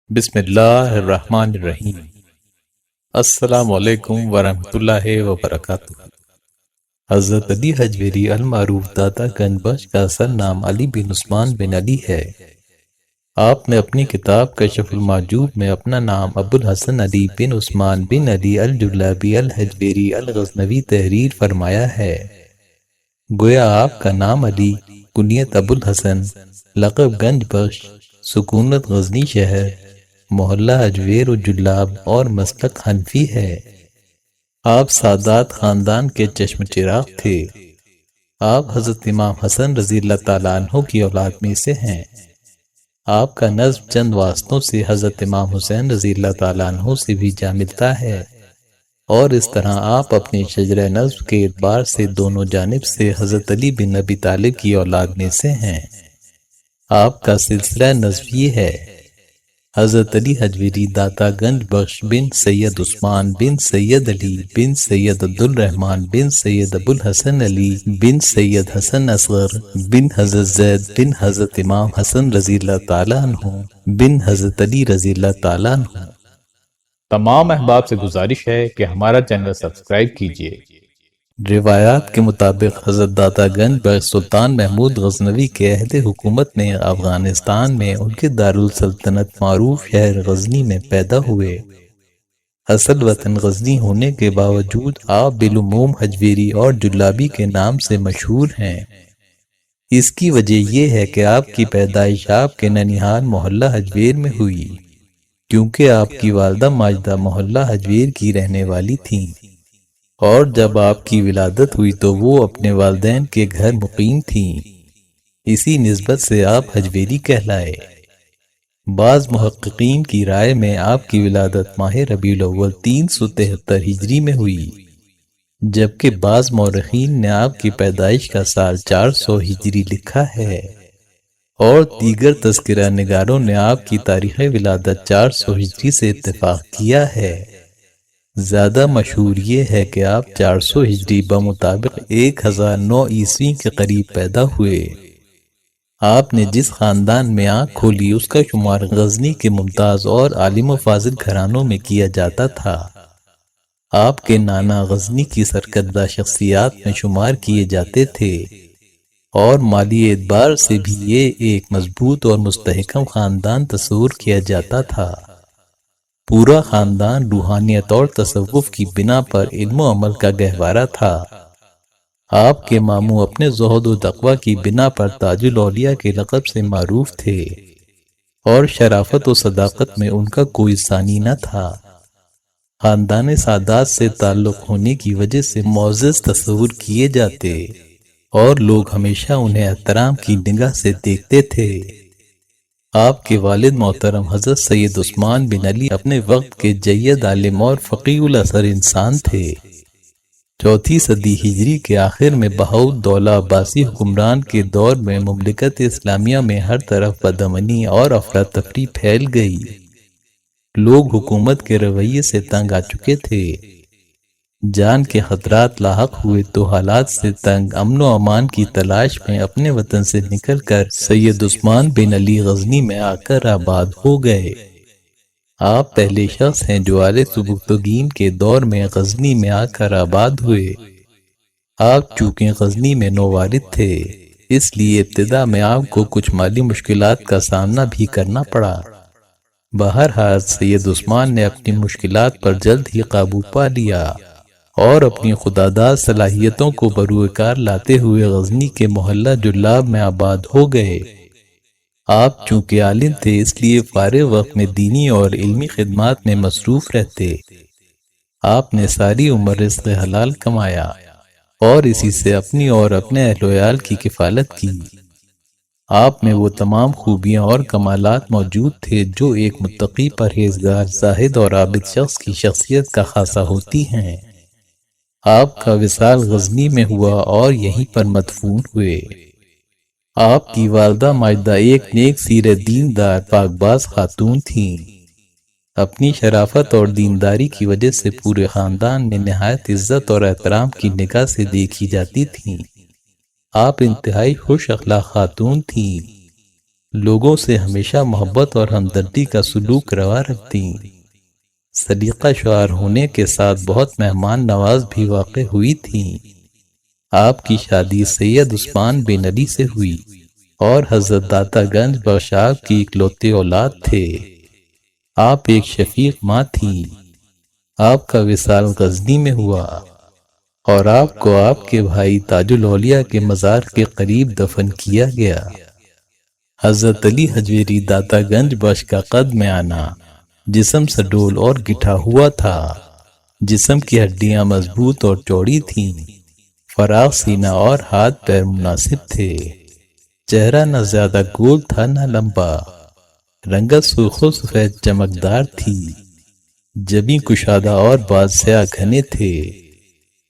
بسم اللہ الرحمن الرحیم۔ السلام علیکم ورحمۃ اللہ وبرکاتہ۔ حضرت علی حجویری المعروف داتا گنج بخش کا اصل نام علی بن عثمان بن علی ہے۔ آپ نے اپنی کتاب کشف المحجوب میں اپنا نام ابو الحسن علی بن عثمان بن علی الجلابی الحجویری الغزنوی تحریر فرمایا ہے۔ گویا آپ کا نام علی، کنیت ابو الحسن، لقب گنج بخش، سکونت غزنی شہر، محلہ حجویر و جلاب اور مسلک حنفی ہے۔ آپ سادات خاندان کے چشم چراغ تھے۔ آپ حضرت امام حسن رضی اللہ تعالیٰ عنہ کی اولاد میں سے ہیں۔ آپ کا نسب چند واسطوں سے حضرت امام حسین رضی اللہ تعالیٰ عنہ سے بھی جا ملتا ہے، اور اس طرح آپ اپنے شجرہ نسب کے اعتبار سے دونوں جانب سے حضرت علی بن ابی طالب کی اولاد میں سے ہیں۔ آپ کا سلسلہ نسب یہ ہے: حضرت علی حجویری داتا گنج بخش بن سید عثمان بن سید علی بن سید عبد الرحمن بن سید ابو الحسن علی بن سید حسن اصغر بن حضرت زید بن حضرت امام حسن رضی اللہ تعالیٰ عنہ بن حضرت علی رضی اللہ تعالیٰ عنہ۔ تمام احباب سے گزارش ہے کہ ہمارا چینل سبسکرائب کیجیے۔ روایات کے مطابق حضرت داتا گنج بخش سلطان محمود غزنوی کے عہد حکومت میں افغانستان میں ان کے دارالسلطنت معروف شہر غزنی میں پیدا ہوئے۔ اصل وطن غزنی ہونے کے باوجود آپ بالعموم حجویری اور جلابی کے نام سے مشہور ہیں۔ اس کی وجہ یہ ہے کہ آپ کی پیدائش آپ کے ننیحال محلہ حجویر میں ہوئی، کیونکہ آپ کی والدہ ماجدہ محلہ حجویر کی رہنے والی تھیں، اور جب آپ کی ولادت ہوئی تو وہ اپنے والدین کے گھر مقیم تھیں۔ اسی نسبت سے آپ حجویری کہلائے۔ بعض محققین کی رائے میں آپ کی ولادت ماہ ربیع الاول 373 ہجری میں ہوئی، جبکہ بعض مورخین نے آپ کی پیدائش کا سال 400 ہجری لکھا ہے، اور دیگر تذکرہ نگاروں نے آپ کی تاریخ ولادت 400 ہجری سے اتفاق کیا ہے۔ زیادہ مشہور یہ ہے کہ آپ 400 ہجری بمطابق 1009 عیسوی کے قریب پیدا ہوئے۔ آپ نے جس خاندان میں آنکھ کھولی اس کا شمار غزنی کے ممتاز اور عالم و فاضل گھرانوں میں کیا جاتا تھا۔ آپ کے نانا غزنی کی سرکردہ شخصیات میں شمار کیے جاتے تھے، اور مالی اعتبار سے بھی یہ ایک مضبوط اور مستحکم خاندان تصور کیا جاتا تھا۔ پورا خاندان روحانیت اور تصوف کی بنا پر علم و عمل کا گہوارہ تھا۔ آپ کے ماموں اپنے زہد و تقوی کی بنا پر تاج الاولیاء کے لقب سے معروف تھے، اور شرافت و صداقت میں ان کا کوئی ثانی نہ تھا۔ خاندان سادات سے تعلق ہونے کی وجہ سے معزز تصور کیے جاتے، اور لوگ ہمیشہ انہیں احترام کی نگاہ سے دیکھتے تھے۔ آپ کے والد محترم حضرت سید عثمان بن علی اپنے وقت کے جید عالم اور فقیہ الاثر انسان تھے۔ 4 صدی ہجری کے آخر میں بہاءالدولہ عباسی حکمران کے دور میں مملکت اسلامیہ میں ہر طرف بدامنی اور افراتفری پھیل گئی۔ لوگ حکومت کے رویے سے تنگ آ چکے تھے۔ جان کے خطرات لاحق ہوئے تو حالات سے تنگ امن و امان کی تلاش میں اپنے وطن سے نکل کر سید عثمان بن علی غزنی میں آ کر آباد ہو گئے۔ آپ پہلے شخص ہیں جو آل سبکتگین کے دور میں غزنی میں آ کر آباد ہوئے۔ آپ چونکہ غزنی میں نووارد تھے، اس لیے ابتدا میں آپ کو کچھ مالی مشکلات کا سامنا بھی کرنا پڑا۔ بہرحال سید عثمان نے اپنی مشکلات پر جلد ہی قابو پا لیا، اور اپنی خداداد صلاحیتوں کو بروئے کار لاتے ہوئے غزنی کے محلہ جلاب میں آباد ہو گئے۔ آپ چونکہ عالم تھے، اس لیے فارغ وقت میں دینی اور علمی خدمات میں مصروف رہتے۔ آپ نے ساری عمر رزق حلال کمایا، اور اسی سے اپنی اور اپنے اہل و عیال کی کفالت کی۔ آپ میں وہ تمام خوبیاں اور کمالات موجود تھے جو ایک متقی، پرہیزگار، زاہد اور عابد شخص کی شخصیت کا خاصہ ہوتی ہیں۔ آپ کا وصال غزنی میں ہوا اور یہیں پر مدفون ہوئے۔ آپ کی والدہ ماجدہ ایک نیک سیرت دیندار پاک باز خاتون تھیں۔ اپنی شرافت اور دینداری کی وجہ سے پورے خاندان میں نہایت عزت اور احترام کی نگاہ سے دیکھی جاتی تھیں۔ آپ انتہائی خوش اخلاق خاتون تھیں۔ لوگوں سے ہمیشہ محبت اور ہمدردی کا سلوک روا رکھتیں۔ سلیقہ شعار ہونے کے ساتھ بہت مہمان نواز بھی واقع ہوئی تھیں۔ آپ کی شادی سید عثمان بن علی سے ہوئی اور حضرت داتا گنج بخش آپ کی اکلوتے اولاد تھے۔ آپ ایک شفیق ماں تھیں۔ آپ کا وصال غزنی میں ہوا اور آپ کو آپ کے بھائی تاج الاولیاء کے مزار کے قریب دفن کیا گیا۔ حضرت علی حجویری داتا گنج بخش کا قد میں آنا، جسم سڈول اور گٹھا ہوا تھا۔ جسم کی ہڈیاں مضبوط اور چوڑی تھیں۔ فراخ سینہ اور ہاتھ پیر مناسب تھے۔ چہرہ نہ زیادہ گول تھا نہ لمبا۔ رنگت سرخ و سفید چمکدار تھی۔ جبیں کشادہ اور بال سیاہ گھنے تھے۔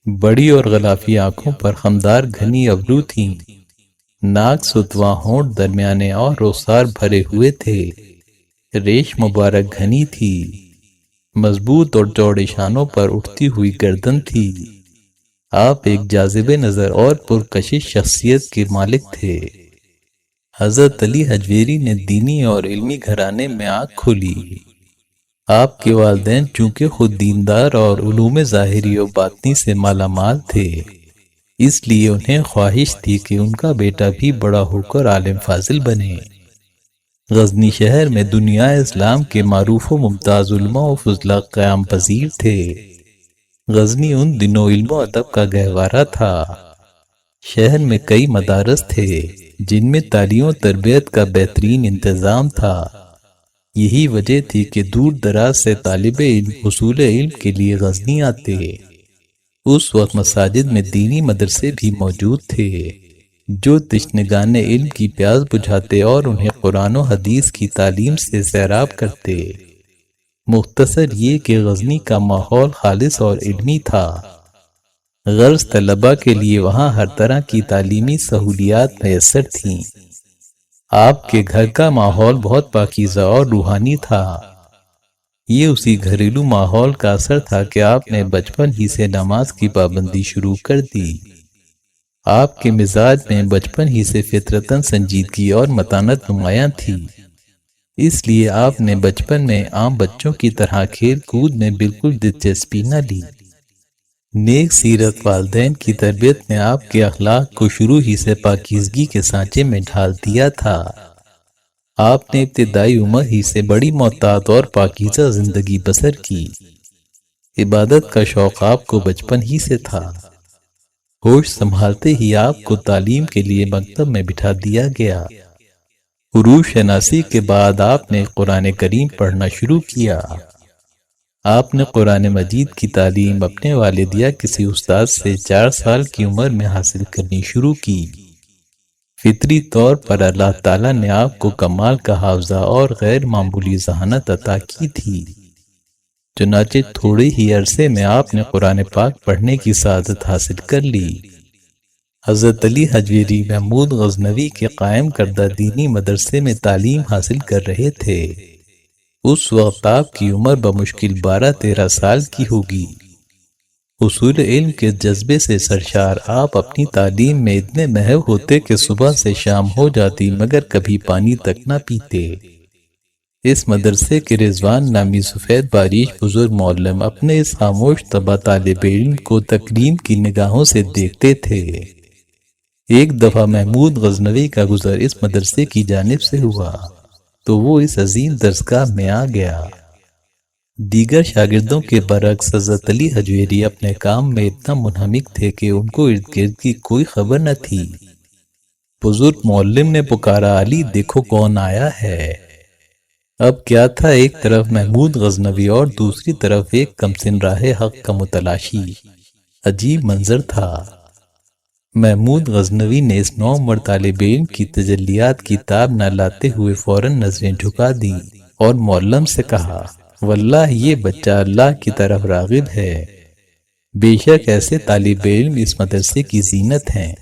بڑی اور غلافی آنکھوں پر خمدار گھنی ابرو تھیں۔ ناک ستواں، ہونٹ درمیانے اور رخسار بھرے ہوئے تھے۔ ریش مبارک گھنی تھی۔ مضبوط اور چوڑے شانوں پر اٹھتی ہوئی گردن تھی۔ آپ ایک جاذب نظر اور پرکشش شخصیت کے مالک تھے۔ حضرت علی حجویری نے دینی اور علمی گھرانے میں آنکھ کھولی۔ آپ کے والدین چونکہ خود دیندار اور علوم ظاہری و باطنی سے مالا مال تھے، اس لیے انہیں خواہش تھی کہ ان کا بیٹا بھی بڑا ہو کر عالم فاضل بنے۔ غزنی شہر میں دنیا اسلام کے معروف و ممتاز علماء و فضلاء قیام پذیر تھے۔ غزنی ان دنوں علم و ادب کا گہوارہ تھا۔ شہر میں کئی مدارس تھے جن میں تعلیم و تربیت کا بہترین انتظام تھا۔ یہی وجہ تھی کہ دور دراز سے طالب علم حصول علم کے لیے غزنی آتے۔ اس وقت مساجد میں دینی مدرسے بھی موجود تھے جو تشنگان علم کی پیاس بجھاتے اور انہیں قرآن و حدیث کی تعلیم سے سیراب کرتے۔ مختصر یہ کہ غزنی کا ماحول خالص اور علمی تھا۔ غرض طلباء کے لیے وہاں ہر طرح کی تعلیمی سہولیات میسر تھیں۔ آپ کے گھر کا ماحول بہت پاکیزہ اور روحانی تھا۔ یہ اسی گھریلو ماحول کا اثر تھا کہ آپ نے بچپن ہی سے نماز کی پابندی شروع کر دی۔ آپ کے مزاج میں بچپن ہی سے فطرتاً سنجیدگی اور متانت نمایاں تھی۔ اس لیے آپ نے بچپن میں عام بچوں کی طرح کھیل کود میں بالکل دلچسپی نہ لی۔ نیک سیرت والدین کی تربیت نے آپ کے اخلاق کو شروع ہی سے پاکیزگی کے سانچے میں ڈھال دیا تھا۔ آپ نے ابتدائی عمر ہی سے بڑی محتاط اور پاکیزہ زندگی بسر کی۔ عبادت کا شوق آپ کو بچپن ہی سے تھا۔ ہوش سنبھالتے ہی آپ کو تعلیم کے لیے مکتب میں بٹھا دیا گیا۔ عروج شناسی کے بعد آپ نے قرآن کریم پڑھنا شروع کیا۔ آپ نے قرآن مجید کی تعلیم اپنے والد یا کسی استاد سے 4 سال کی عمر میں حاصل کرنی شروع کی۔ فطری طور پر اللہ تعالیٰ نے آپ کو کمال کا حافظہ اور غیر معمولی ذہانت عطا کی تھی۔ چنانچہ تھوڑے ہی عرصے میں آپ نے قرآن پاک پڑھنے کی سعادت حاصل کر لی۔ حضرت علی حجویری محمود غزنوی کے قائم کردہ دینی مدرسے میں تعلیم حاصل کر رہے تھے۔ اس وقت آپ کی عمر بمشکل 12-13 سال کی ہوگی۔ حصول علم کے جذبے سے سرشار آپ اپنی تعلیم میں اتنے محو ہوتے کہ صبح سے شام ہو جاتی مگر کبھی پانی تک نہ پیتے۔ اس مدرسے کے رضوان نامی سفید باریش بزرگ معلم اپنے اس خاموش طبع طالب علم کو تکریم کی نگاہوں سے دیکھتے تھے۔ ایک دفعہ محمود غزنوی کا گزر اس مدرسے کی جانب سے ہوا تو وہ اس عظیم درسگاہ میں آ گیا۔ دیگر شاگردوں کے برعکس حضرت علی حجویری اپنے کام میں اتنا منہمک تھے کہ ان کو ارد گرد کی کوئی خبر نہ تھی۔ بزرگ معلم نے پکارا، علی دیکھو کون آیا ہے۔ اب کیا تھا، ایک طرف محمود غزنوی اور دوسری طرف ایک کمسن راہ حق کا متلاشی۔ عجیب منظر تھا۔ محمود غزنوی نے اس نوعمر طالب علم کی تجلیات کی تاب نہ لاتے ہوئے فوراً نظریں جھکا دیں اور معلم سے کہا، واللہ یہ بچہ اللہ کی طرف راغب ہے۔ بے شک ایسے طالب علم اس مدرسے کی زینت ہیں۔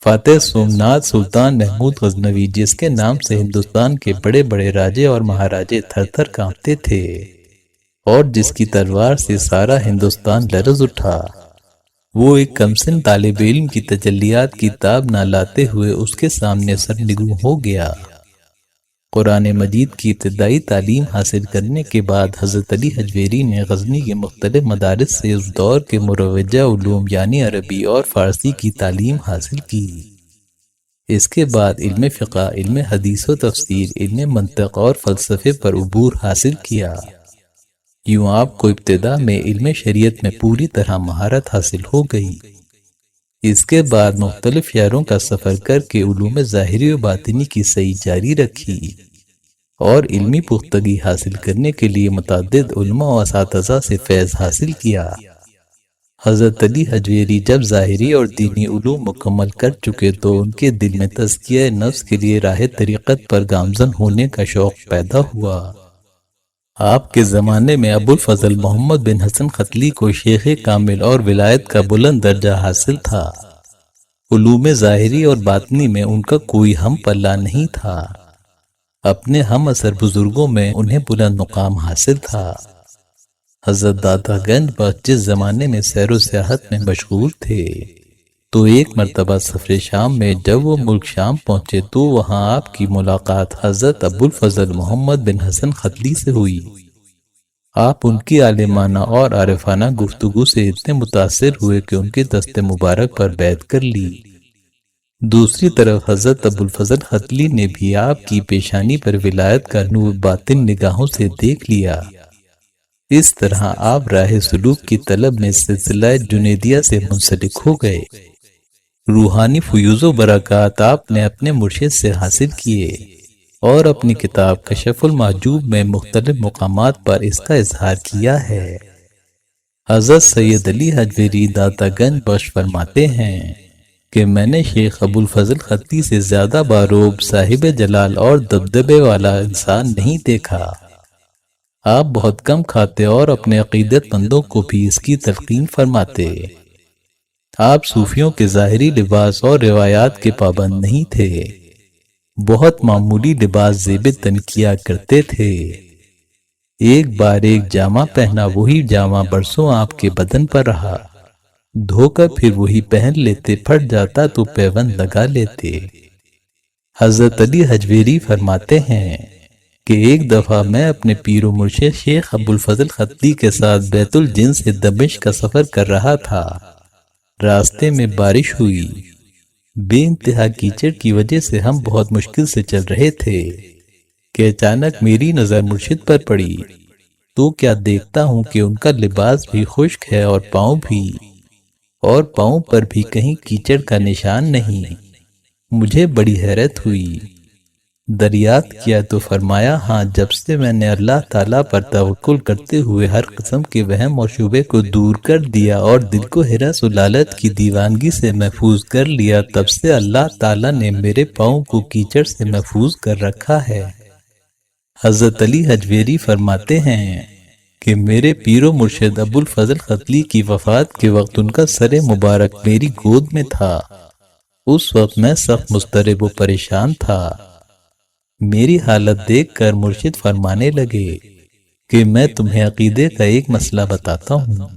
فاتح سومنات سلطان محمود غزنوی، جس کے نام سے ہندوستان کے بڑے بڑے راجے اور مہاراجے تھر تھر کانپتے تھے اور جس کی تلوار سے سارا ہندوستان لرز اٹھا، وہ ایک کمسن طالب علم کی تجلیات کی تاب نہ لاتے ہوئے اس کے سامنے سرنگوں ہو گیا۔ قرآن مجید کی ابتدائی تعلیم حاصل کرنے کے بعد حضرت علی حجویری نے غزنی کے مختلف مدارس سے اس دور کے مروجہ علوم یعنی عربی اور فارسی کی تعلیم حاصل کی۔ اس کے بعد علم فقہ، علم حدیث و تفسیر، علم منطق اور فلسفے پر عبور حاصل کیا۔ یوں آپ کو ابتدا میں علم شریعت میں پوری طرح مہارت حاصل ہو گئی۔ اس کے بعد مختلف شہروں کا سفر کر کے علوم ظاہری و باطنی کی صحیح جاری رکھی اور علمی پختگی حاصل کرنے کے لیے متعدد علماء و اساتذہ سے فیض حاصل کیا۔ حضرت علی حجویری جب ظاہری اور دینی علوم مکمل کر چکے تو ان کے دل میں تزکیہ نفس کے لیے راہ طریقت پر گامزن ہونے کا شوق پیدا ہوا۔ آپ کے زمانے میں ابو الفضل محمد بن حسن ختلی کو شیخ کامل اور ولایت کا بلند درجہ حاصل تھا۔ علوم ظاہری اور باطنی میں ان کا کوئی ہم پلہ نہیں تھا۔ اپنے ہم عصر بزرگوں میں انہیں بلند مقام حاصل تھا۔ حضرت داتا گنج بخش جس زمانے میں سیر و سیاحت میں مشغول تھے تو ایک مرتبہ سفر شام میں جب وہ ملک شام پہنچے تو وہاں آپ کی ملاقات حضرت ابو الفضل محمد بن حسن ختلی سے ہوئی۔ آپ ان کی عالمانہ اور عارفانہ گفتگو سے اتنے متاثر ہوئے کہ ان کے دست مبارک پر بیعت کر لی۔ دوسری طرف حضرت ابو الفضل ختلی نے بھی آپ کی پیشانی پر ولایت کا نور باطن نگاہوں سے دیکھ لیا۔ اس طرح آپ راہ سلوک کی طلب میں سلسلہ جنیدیہ سے منسلک ہو گئے۔ روحانی فیوز و برکات آپ نے اپنے مرشد سے حاصل کیے اور اپنی کتاب کشف المحجوب میں مختلف مقامات پر اس کا اظہار کیا ہے۔ حضرت سید علی حجویری داتا گنج بخش فرماتے ہیں کہ میں نے شیخ ابو الفضل ختلی سے زیادہ باروب، صاحب جلال اور دبدبے والا انسان نہیں دیکھا۔ آپ بہت کم کھاتے اور اپنے عقیدت مندوں کو بھی اس کی تلقین فرماتے۔ آپ صوفیوں کے ظاہری لباس اور روایات کے پابند نہیں تھے، بہت معمولی لباس زیب تن کیا کرتے تھے۔ ایک بار ایک جامہ پہنا، وہی جامہ برسوں آپ کے بدن پر رہا، دھو کر پھر وہی پہن لیتے، پھٹ جاتا تو پیوند لگا لیتے۔ حضرت علی حجویری فرماتے ہیں کہ ایک دفعہ میں اپنے پیر و مرشد شیخ ابو الفضل ختلی کے ساتھ بیت الجن سے دمشق کا سفر کر رہا تھا۔ راستے میں بارش ہوئی، بے انتہا کیچڑ کی وجہ سے ہم بہت مشکل سے چل رہے تھے کہ اچانک میری نظر مرشد پر پڑی تو کیا دیکھتا ہوں کہ ان کا لباس بھی خشک ہے اور پاؤں پر بھی کہیں کیچڑ کا نشان نہیں۔ مجھے بڑی حیرت ہوئی، دریافت کیا تو فرمایا، ہاں، جب سے میں نے اللہ تعالیٰ پر توکل کرتے ہوئے ہر قسم کے وہم اور شبہ کو دور کر دیا اور دل کو ہراس و لالچ کی دیوانگی سے محفوظ کر لیا، تب سے اللہ تعالیٰ نے میرے پاؤں کو کیچڑ سے محفوظ کر رکھا ہے۔ حضرت علی حجویری فرماتے ہیں کہ میرے پیر و مرشد ابو الفضل ختلی کی وفات کے وقت ان کا سر مبارک میری گود میں تھا۔ اس وقت میں سخت مضطرب و پریشان تھا۔ میری حالت دیکھ کر مرشد فرمانے لگے کہ میں تمہیں عقیدے کا ایک مسئلہ بتاتا ہوں،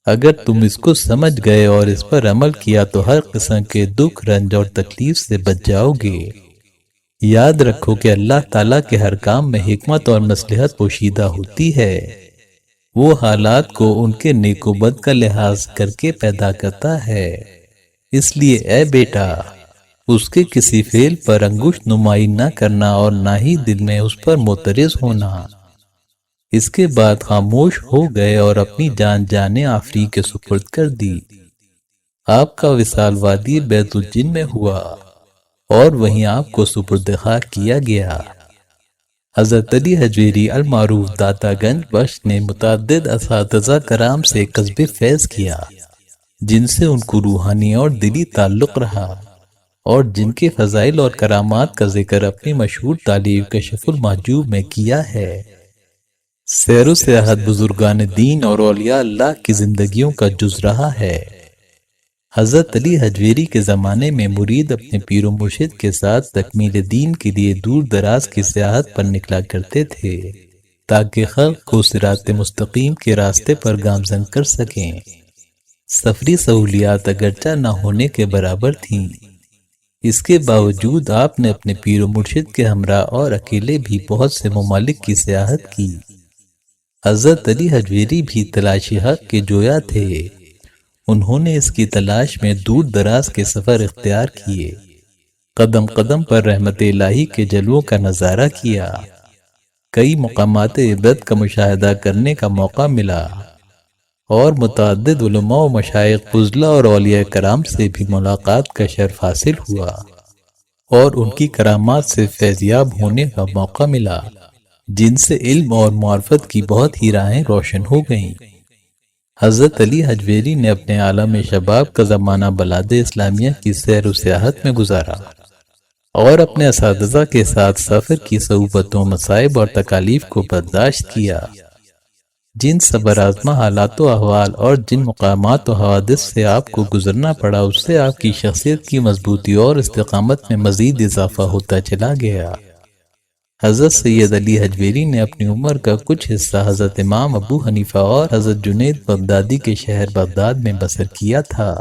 اگر تم اس کو سمجھ گئے اور اس پر عمل کیا تو ہر قسم کے دکھ، رنج اور تکلیف سے بچ جاؤ گے۔ یاد رکھو کہ اللہ تعالیٰ کے ہر کام میں حکمت اور مصلحت پوشیدہ ہوتی ہے۔ وہ حالات کو ان کے نیک و بد کا لحاظ کر کے پیدا کرتا ہے۔ اس لیے اے بیٹا، اس کے کسی فعل پر انگشت نمائی نہ کرنا اور نہ ہی دل میں اس پر معترض ہونا۔ اس کے بعد خاموش ہو گئے اور اپنی جان جانے آفری کے سپرد کر دی۔ آپ کا وصال وادی بیت الجن میں ہوا اور وہیں آپ کو سپرد خاک کیا گیا۔ حضرت علی حجویری المعروف داتا گنج بخش نے متعدد اساتذہ کرام سے کسب فیض کیا، جن سے ان کو روحانی اور دلی تعلق رہا اور جن کے فضائل اور کرامات کا ذکر اپنی مشہور تالیف کشف المحجوب میں کیا ہے۔ سیر و سیاحت بزرگان دین اور اولیاء اللہ کی زندگیوں کا جز رہا ہے۔ حضرت علی حجویری کے زمانے میں مرید اپنے پیر و مرشد کے ساتھ تکمیل دین کے لیے دور دراز کی سیاحت پر نکلا کرتے تھے تاکہ خلق کو صراط مستقیم کے راستے پر گامزن کر سکیں۔ سفری سہولیات اگرچہ نہ ہونے کے برابر تھیں، اس کے باوجود آپ نے اپنے پیر و مرشد کے ہمراہ اور اکیلے بھی بہت سے ممالک کی سیاحت کی۔ حضرت علی حجویری بھی تلاش حق کے جویا تھے۔ انہوں نے اس کی تلاش میں دور دراز کے سفر اختیار کیے، قدم قدم پر رحمت الہی کے جلووں کا نظارہ کیا، کئی مقامات عبرت کا مشاہدہ کرنے کا موقع ملا، اور متعدد علماء و مشائخ فضلہ اور اولیاء کرام سے بھی ملاقات کا شرف حاصل ہوا، اور ان کی کرامات سے فیضیاب ہونے کا موقع ملا، جن سے علم اور معرفت کی بہت ہی راہیں روشن ہو گئیں۔ حضرت علی حجویری نے اپنے عالم شباب کا زمانہ بلاد اسلامیہ کی سیر و سیاحت میں گزارا، اور اپنے اساتذہ کے ساتھ سفر کی صعوبتوں، مصائب اور تکالیف کو برداشت کیا۔ جن صبر آزما حالات و احوال اور جن مقامات و حوادث سے آپ کو گزرنا پڑا، اس سے آپ کی شخصیت کی مضبوطی اور استقامت میں مزید اضافہ ہوتا چلا گیا۔ حضرت سید علی حجویری نے اپنی عمر کا کچھ حصہ حضرت امام ابو حنیفہ اور حضرت جنید بغدادی کے شہر بغداد میں بسر کیا تھا۔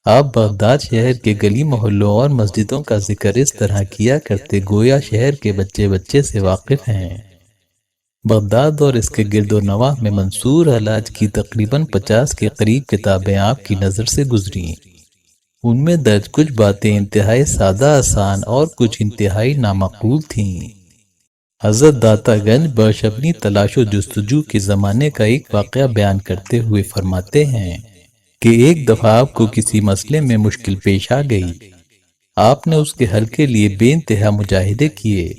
آپ بغداد شہر کے گلی محلوں اور مسجدوں کا ذکر اس طرح کیا کرتے گویا شہر کے بچے بچے سے واقف ہیں۔ بغداد اور اس کے گرد و نواح میں منصور حلاج کی تقریباً 50 کے قریب کتابیں آپ کی نظر سے گزریں۔ ان میں درج کچھ باتیں انتہائی سادہ آسان اور کچھ انتہائی نامعقول تھیں۔ حضرت داتا گنج بخش اپنی تلاش و جستجو کے زمانے کا ایک واقعہ بیان کرتے ہوئے فرماتے ہیں کہ ایک دفعہ آپ کو کسی مسئلے میں مشکل پیش آ گئی۔ آپ نے اس کے حل کے لیے بے انتہا مجاہدے کیے،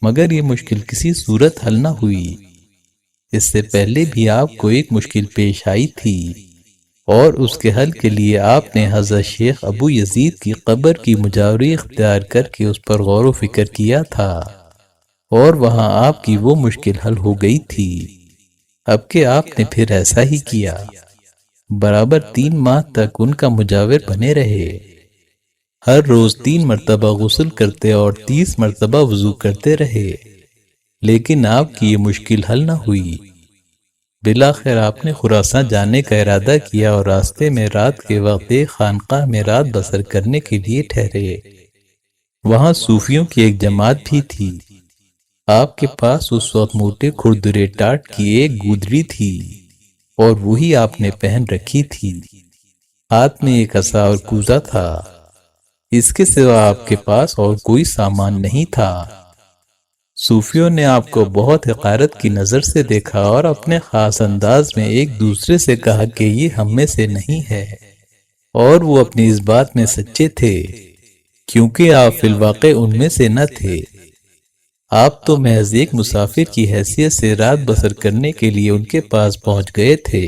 مگر یہ مشکل کسی صورت حل نہ ہوئی۔ اس سے پہلے بھی آپ کو ایک مشکل پیش آئی تھی، اور اس کے حل کے لیے آپ نے حضرت شیخ ابو یزید کی قبر کی مجاوری اختیار کر کے اس پر غور و فکر کیا تھا، اور وہاں آپ کی وہ مشکل حل ہو گئی تھی۔ اب کہ آپ نے پھر ایسا ہی کیا، برابر 3 ماہ تک ان کا مجاور بنے رہے، ہر روز 3 مرتبہ غسل کرتے اور 30 مرتبہ وضو کرتے رہے، لیکن آپ کی یہ مشکل حل نہ ہوئی۔ بالآخر آپ نے خراسان جانے کا ارادہ کیا اور راستے میں رات کے وقت ایک خانقاہ میں رات بسر کرنے کے لیے ٹھہرے۔ وہاں صوفیوں کی ایک جماعت بھی تھی۔ آپ کے پاس اس وقت موٹے کھردرے ٹاٹ کی ایک گودری تھی، اور وہی آپ نے پہن رکھی تھی۔ ہاتھ میں ایک عصا اور کوزہ تھا۔ اس کے سوا آپ کے پاس اور کوئی سامان نہیں تھا۔ صوفیوں نے آپ کو بہت حقارت کی نظر سے دیکھا اور اپنے خاص انداز میں ایک دوسرے سے کہا کہ یہ ہم میں سے نہیں ہے، اور وہ اپنی اس بات میں سچے تھے، کیونکہ آپ فی الواقع ان میں سے نہ تھے۔ آپ تو محض ایک مسافر کی حیثیت سے رات بسر کرنے کے لیے ان کے پاس پہنچ گئے تھے،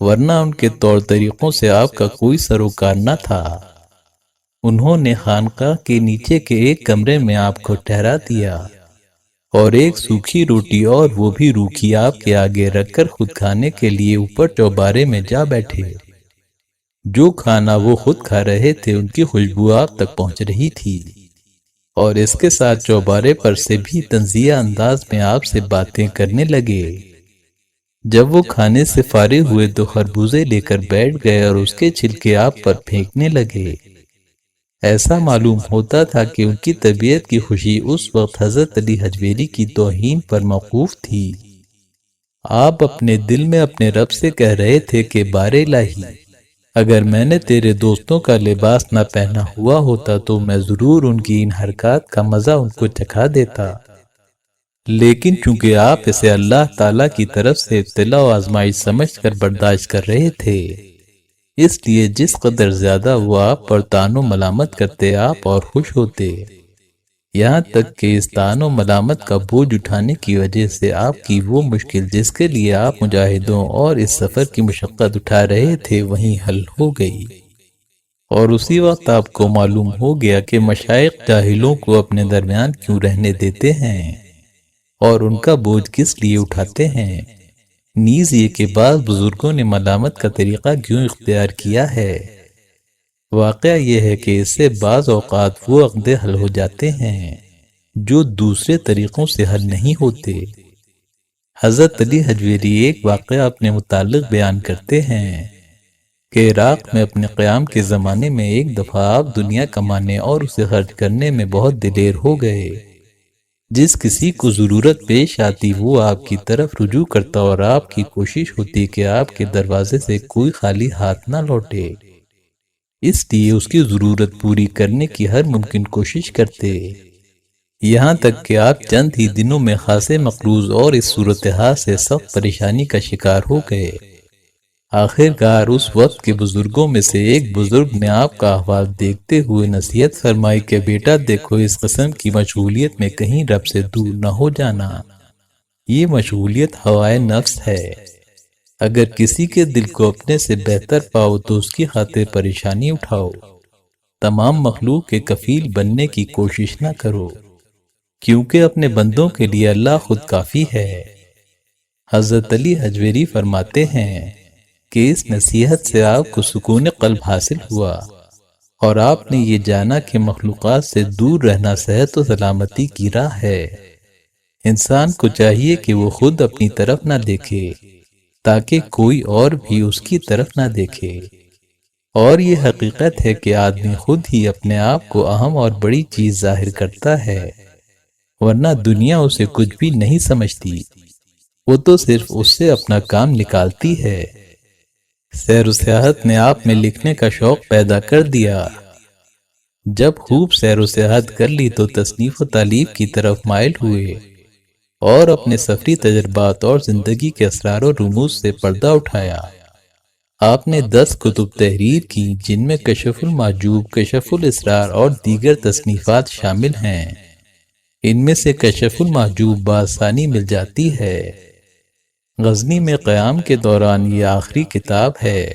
ورنہ ان کے طور طریقوں سے آپ کا کوئی سروکار نہ تھا۔ انہوں نے خانقاہ کے نیچے کے ایک کمرے میں آپ کو ٹھہرا دیا، اور ایک سوکھی روٹی اور وہ بھی روکھی آپ کے آگے رکھ کر خود کھانے کے لیے اوپر چوبارے میں جا بیٹھے۔ جو کھانا وہ خود کھا رہے تھے ان کی خوشبو آپ تک پہنچ رہی تھی، اور اس کے ساتھ چوبارے پر سے بھی طنزیہ انداز میں آپ سے باتیں کرنے لگے۔ جب وہ کھانے سے فارغ ہوئے تو خربوزے لے کر بیٹھ گئے اور اس کے چھلکے آپ پر پھینکنے لگے۔ ایسا معلوم ہوتا تھا کہ ان کی طبیعت کی خوشی اس وقت حضرت علی حجویری کی توہین پر موقوف تھی۔ آپ اپنے دل میں اپنے رب سے کہہ رہے تھے کہ بار الہی، اگر میں نے تیرے دوستوں کا لباس نہ پہنا ہوا ہوتا تو میں ضرور ان کی ان حرکات کا مزہ ان کو چکھا دیتا، لیکن چونکہ آپ اسے اللہ تعالیٰ کی طرف سے ابتلا و آزمائش سمجھ کر برداشت کر رہے تھے، اس لیے جس قدر زیادہ وہ آپ پر طعن و ملامت کرتے آپ اور خوش ہوتے، یہاں تک کہ اس طعن و ملامت کا بوجھ اٹھانے کی وجہ سے آپ کی وہ مشکل جس کے لیے آپ مجاہدوں اور اس سفر کی مشقت اٹھا رہے تھے وہیں حل ہو گئی۔ اور اسی وقت آپ کو معلوم ہو گیا کہ مشائخ جاہلوں کو اپنے درمیان کیوں رہنے دیتے ہیں اور ان کا بوجھ کس لیے اٹھاتے ہیں، نیز یہ کہ بعض بزرگوں نے ملامت کا طریقہ کیوں اختیار کیا ہے۔ واقعہ یہ ہے کہ اس سے بعض اوقات وہ عقدے حل ہو جاتے ہیں جو دوسرے طریقوں سے حل نہیں ہوتے۔ حضرت علی حجویری ایک واقعہ اپنے متعلق بیان کرتے ہیں کہ عراق میں اپنے قیام کے زمانے میں ایک دفعہ آپ دنیا کمانے اور اسے خرچ کرنے میں بہت دلیر ہو گئے۔ جس کسی کو ضرورت پیش آتی وہ آپ کی طرف رجوع کرتا اور آپ کی کوشش ہوتی کہ آپ کے دروازے سے کوئی خالی ہاتھ نہ لوٹے، اس لیے اس کی ضرورت پوری کرنے کی ہر ممکن کوشش کرتے، یہاں تک کہ آپ چند ہی دنوں میں خاصے مقروض اور اس صورتحال سے سخت پریشانی کا شکار ہو گئے۔ آخر کار اس وقت کے بزرگوں میں سے ایک بزرگ نے آپ کا احوال دیکھتے ہوئے نصیحت فرمائی کہ بیٹا دیکھو، اس قسم کی مشغولیت میں کہیں رب سے دور نہ ہو جانا، یہ مشغولیت ہوائے نفس ہے۔ اگر کسی کے دل کو اپنے سے بہتر پاؤ تو اس کی خاطر پریشانی اٹھاؤ، تمام مخلوق کے کفیل بننے کی کوشش نہ کرو، کیونکہ اپنے بندوں کے لیے اللہ خود کافی ہے۔ حضرت علی حجویری فرماتے ہیں کہ اس نصیحت سے آپ کو سکون قلب حاصل ہوا اور آپ نے یہ جانا کہ مخلوقات سے دور رہنا صحت و سلامتی کی راہ ہے۔ انسان کو چاہیے کہ وہ خود اپنی طرف نہ دیکھے تاکہ کوئی اور بھی اس کی طرف نہ دیکھے، اور یہ حقیقت ہے کہ آدمی خود ہی اپنے آپ کو اہم اور بڑی چیز ظاہر کرتا ہے، ورنہ دنیا اسے کچھ بھی نہیں سمجھتی، وہ تو صرف اس سے اپنا کام نکالتی ہے۔ سیر و سیاحت نے آپ میں لکھنے کا شوق پیدا کر دیا۔ جب خوب سیر و سیاحت کر لی تو تصنیف و تالیف کی طرف مائل ہوئے اور اپنے سفری تجربات اور زندگی کے اسرار و رموز سے پردہ اٹھایا۔ آپ نے 10 کتب تحریر کی، جن میں کشف المحجوب، کشف الاسرار اور دیگر تصنیفات شامل ہیں۔ ان میں سے کشف المحجوب بآسانی مل جاتی ہے۔ غزنی میں قیام کے دوران یہ آخری کتاب ہے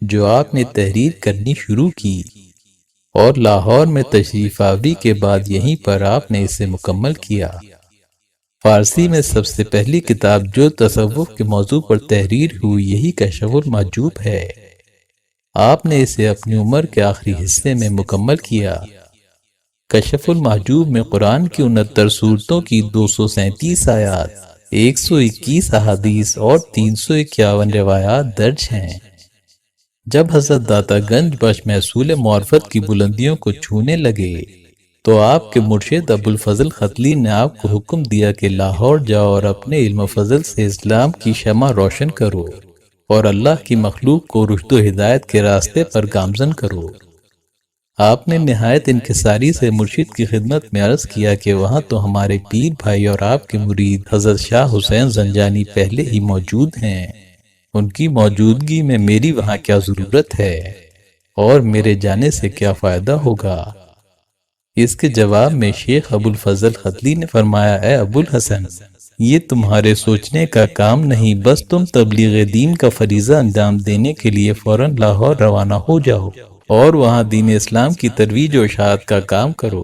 جو آپ نے تحریر کرنی شروع کی، اور لاہور میں تشریف آوری کے بعد یہیں پر آپ نے اسے مکمل کیا۔ فارسی میں سب سے پہلی کتاب جو تصوف کے موضوع پر تحریر ہوئی یہی کشف المحجوب ہے۔ آپ نے اسے اپنی عمر کے آخری حصے میں مکمل کیا۔ کشف المحجوب میں قرآن کی 69 سورتوں کی 237 آیات، 121 احادیث اور 351 روایات درج ہیں۔ جب حضرت داتا گنج بخش محصول معرفت کی بلندیوں کو چھونے لگے تو آپ کے مرشد ابوالفضل ختلی نے آپ کو حکم دیا کہ لاہور جاؤ اور اپنے علم و فضل سے اسلام کی شمع روشن کرو اور اللہ کی مخلوق کو رشد و ہدایت کے راستے پر گامزن کرو۔ آپ نے نہایت انکساری سے مرشد کی خدمت میں عرض کیا کہ وہاں تو ہمارے پیر بھائی اور آپ کے مرید حضرت شاہ حسین زنجانی پہلے ہی موجود ہیں، ان کی موجودگی میں میری وہاں کیا ضرورت ہے اور میرے جانے سے کیا فائدہ ہوگا؟ اس کے جواب میں شیخ ابوالفضل ختلی نے فرمایا، اے ابوالحسن، یہ تمہارے سوچنے کا کام نہیں، بس تم تبلیغ دین کا فریضہ انجام دینے کے لیے فوراً لاہور روانہ ہو جاؤ اور وہاں دین اسلام کی ترویج و اشاعت کا کام کرو۔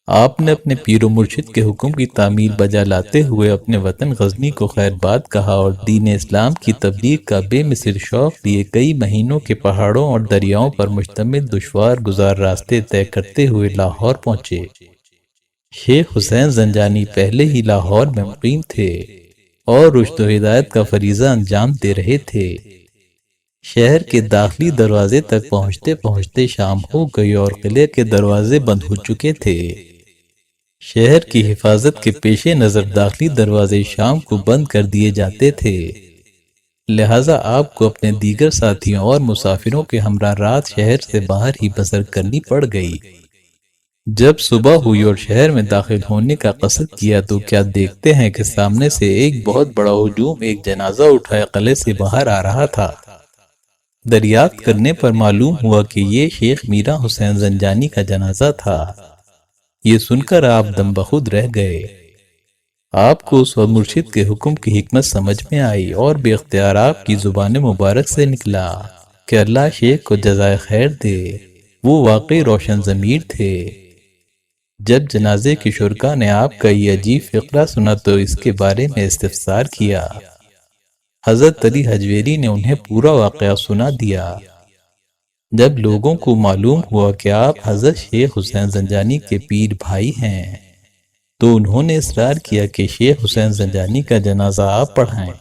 آپ نے اپنے پیر و مرشد کے حکم کی تعمیل بجا لاتے ہوئے اپنے وطن غزنی کو خیر باد کہا اور دین اسلام کی تبلیغ کا بے مثل شوق لیے کئی مہینوں کے پہاڑوں اور دریاؤں پر مشتمل دشوار گزار راستے طے کرتے ہوئے لاہور پہنچے۔ شیخ حسین زنجانی پہلے ہی لاہور میں مقیم تھے اور رشد و ہدایت کا فریضہ انجام دے رہے تھے۔ شہر کے داخلی دروازے تک پہنچتے پہنچتے شام ہو گئی اور قلعے کے دروازے بند ہو چکے تھے۔ شہر کی حفاظت کے پیش نظر داخلی دروازے شام کو بند کر دیے جاتے تھے، لہٰذا آپ کو اپنے دیگر ساتھیوں اور مسافروں کے ہمراہ رات شہر سے باہر ہی بسر کرنی پڑ گئی۔ جب صبح ہوئی اور شہر میں داخل ہونے کا قصد کیا تو کیا دیکھتے ہیں کہ سامنے سے ایک بہت بڑا ہجوم ایک جنازہ اٹھائے قلعے سے باہر آ رہا تھا۔ دریافت کرنے پر معلوم ہوا کہ یہ شیخ میرا حسین زنجانی کا جنازہ تھا۔ یہ سن کر آپ دم بخود رہ گئے۔ آپ کو اس وقت مرشد کے حکم کی حکمت سمجھ میں آئی اور بے اختیار آپ کی زبان مبارک سے نکلا کہ اللہ شیخ کو جزائے خیر دے، وہ واقعی روشن ضمیر تھے۔ جب جنازے کی شرکا نے آپ کا یہ عجیب فقرہ سنا تو اس کے بارے میں استفسار کیا۔ حضرت علی حجویری نے انہیں پورا واقعہ سنا دیا۔ جب لوگوں کو معلوم ہوا کہ آپ حضرت شیخ حسین زنجانی کے پیر بھائی ہیں تو انہوں نے اصرار کیا کہ شیخ حسین زنجانی کا جنازہ آپ پڑھائیں۔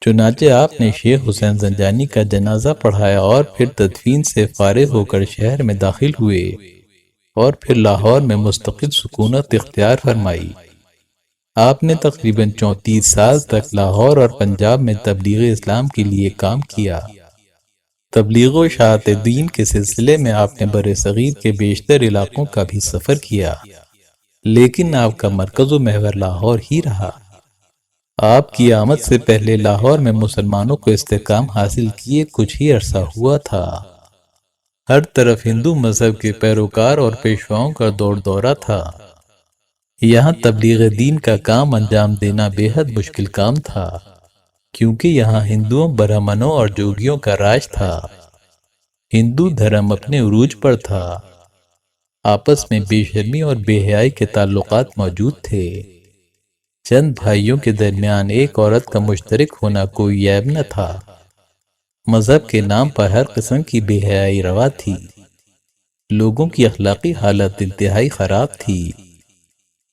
چنانچہ آپ نے شیخ حسین زنجانی کا جنازہ پڑھایا اور پھر تدفین سے فارغ ہو کر شہر میں داخل ہوئے اور پھر لاہور میں مستقل سکونت اختیار فرمائی۔ آپ نے تقریباً 34 سال تک لاہور اور پنجاب میں تبلیغ اسلام کے لیے کام کیا۔ تبلیغ و اشاعت دین کے سلسلے میں آپ نے بر صغیر کے بیشتر علاقوں کا بھی سفر کیا، لیکن آپ کا مرکز و محور لاہور ہی رہا۔ آپ کی آمد سے پہلے لاہور میں مسلمانوں کو استحکام حاصل کیے کچھ ہی عرصہ ہوا تھا۔ ہر طرف ہندو مذہب کے پیروکار اور پیشواؤں کا دور دورہ تھا۔ یہاں تبلیغ دین کا کام انجام دینا بے حد مشکل کام تھا، کیونکہ یہاں ہندوؤں، برہمنوں اور جوگیوں کا راج تھا۔ ہندو دھرم اپنے عروج پر تھا۔ آپس میں بے شرمی اور بے حیائی کے تعلقات موجود تھے۔ چند بھائیوں کے درمیان ایک عورت کا مشترک ہونا کوئی عیب نہ تھا۔ مذہب کے نام پر ہر قسم کی بے حیائی روا تھی۔ لوگوں کی اخلاقی حالت انتہائی خراب تھی۔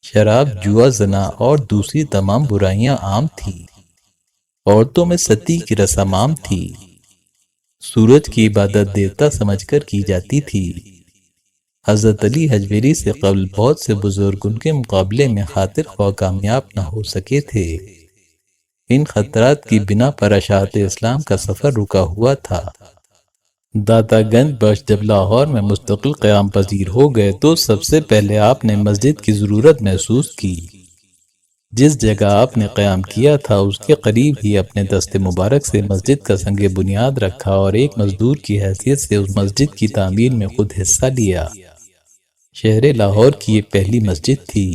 شراب، جوا، زنا اور دوسری تمام برائیاں عام تھیں۔ عورتوں میں ستی کی رسم عام تھی۔ سورج کی عبادت دیوتا سمجھ کر کی جاتی تھی۔ حضرت علی حجویری سے قبل بہت سے بزرگ ان کے مقابلے میں خاطر خواہ کامیاب نہ ہو سکے تھے۔ ان خطرات کی بنا پر اشاعت اسلام کا سفر رکا ہوا تھا۔ داتا گنج بخش جب لاہور میں مستقل قیام پذیر ہو گئے تو سب سے پہلے آپ نے مسجد کی ضرورت محسوس کی۔ جس جگہ آپ نے قیام کیا تھا اس کے قریب ہی اپنے دست مبارک سے مسجد کا سنگ بنیاد رکھا اور ایک مزدور کی حیثیت سے اس مسجد کی تعمیر میں خود حصہ لیا۔ شہر لاہور کی یہ پہلی مسجد تھی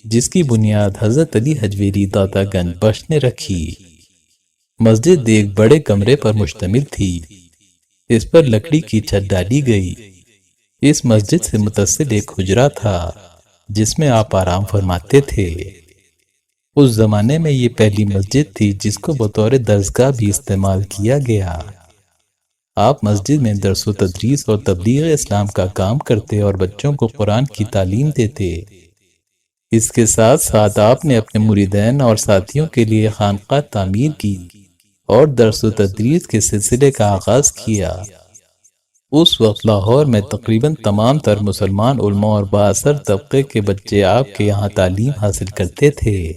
جس کی بنیاد حضرت علی حجویری داتا گنج بخش نے رکھی۔ مسجد ایک بڑے کمرے پر مشتمل تھی۔ اس پر لکڑی کی چھت ڈالی گئی۔ اس مسجد سے متصل ایک حجرہ تھا جس میں آپ آرام فرماتے تھے۔ اس زمانے میں یہ پہلی مسجد تھی جس کو بطور درسگاہ بھی استعمال کیا گیا۔ آپ مسجد میں درس و تدریس اور تبلیغ اسلام کا کام کرتے اور بچوں کو قرآن کی تعلیم دیتے۔ اس کے ساتھ ساتھ آپ نے اپنے مریدین اور ساتھیوں کے لیے خانقاہ تعمیر کی اور درس و تدریس کے سلسلے کا آغاز کیا۔ اس وقت لاہور میں تقریباً تمام تر مسلمان علماء اور بااثر طبقے کے بچے آپ کے یہاں تعلیم حاصل کرتے تھے۔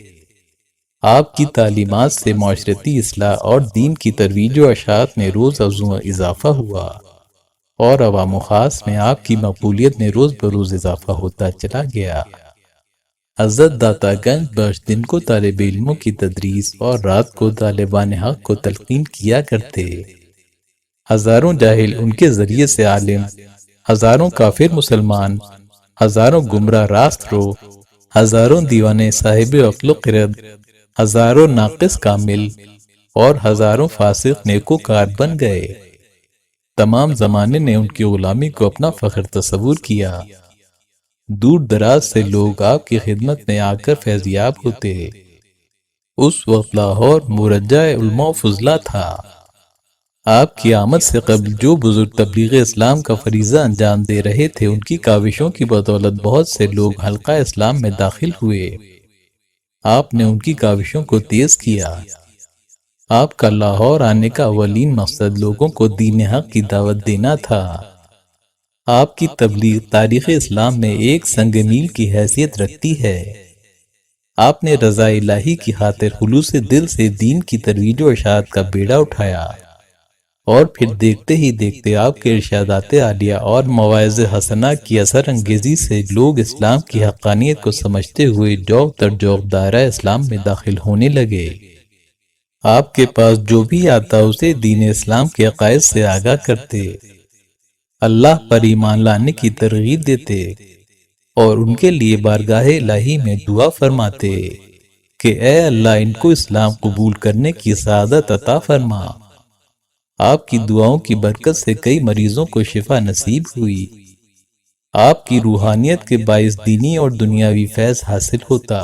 آپ کی تعلیمات سے معاشرتی اصلاح اور دین کی ترویج و اشاعت میں روز افزوں اضافہ ہوا اور عوام و خاص میں آپ کی مقبولیت میں روز بروز اضافہ ہوتا چلا گیا۔ حضرت داتا گنج بخش دن کو طالب علموں کی تدریس اور رات کو طالبان حق کو تلقین کیا کرتے۔ ہزاروں جاہل ان کے ذریعے سے عالم، ہزاروں کافر مسلمان، ہزاروں گمراہ راست رو، ہزاروں دیوانے صاحب عقل و خرد، ہزاروں ناقص کامل اور ہزاروں فاسق نیکوکار بن گئے۔ تمام زمانے نے ان کی غلامی کو اپنا فخر تصور کیا۔ دور دراز سے لوگ آپ کی خدمت میں آ کر فیضیاب ہوتے۔ اس وقت لاہور مرجع علماء و فضلہ تھا۔ آپ کی آمد سے قبل جو بزرگ تبلیغ اسلام کا فریضہ انجام دے رہے تھے ان کی کاوشوں کی بدولت بہت سے لوگ حلقہ اسلام میں داخل ہوئے۔ آپ نے ان کی کاوشوں کو تیز کیا۔ آپ کا لاہور آنے کا اولین مقصد لوگوں کو دین حق کی دعوت دینا تھا۔ آپ کی تبلیغ تاریخ اسلام میں ایک سنگ میل کی حیثیت رکھتی ہے۔ آپ نے رضا الہی کی خاطر خلوص دل سے دین کی ترویج و اشاعت کا بیڑا اٹھایا، اور پھر دیکھتے ہی دیکھتے آپ کے ارشادات عالیہ اور مواعظ حسنہ کی اثر انگیزی سے لوگ اسلام کی حقانیت کو سمجھتے ہوئے جوق در جوق دائرہ اسلام میں داخل ہونے لگے۔ آپ کے پاس جو بھی آتا اسے دین اسلام کے عقائد سے آگاہ کرتے، اللہ پر ایمان لانے کی ترغیب دیتے اور ان کے لیے بارگاہ الہی میں دعا فرماتے کہ اے اللہ ان کو اسلام قبول کرنے کی سعادت عطا فرما۔ آپ کی دعاؤں کی برکت سے کئی مریضوں کو شفا نصیب ہوئی۔ آپ کی روحانیت کے باعث دینی اور دنیاوی فیض حاصل ہوتا،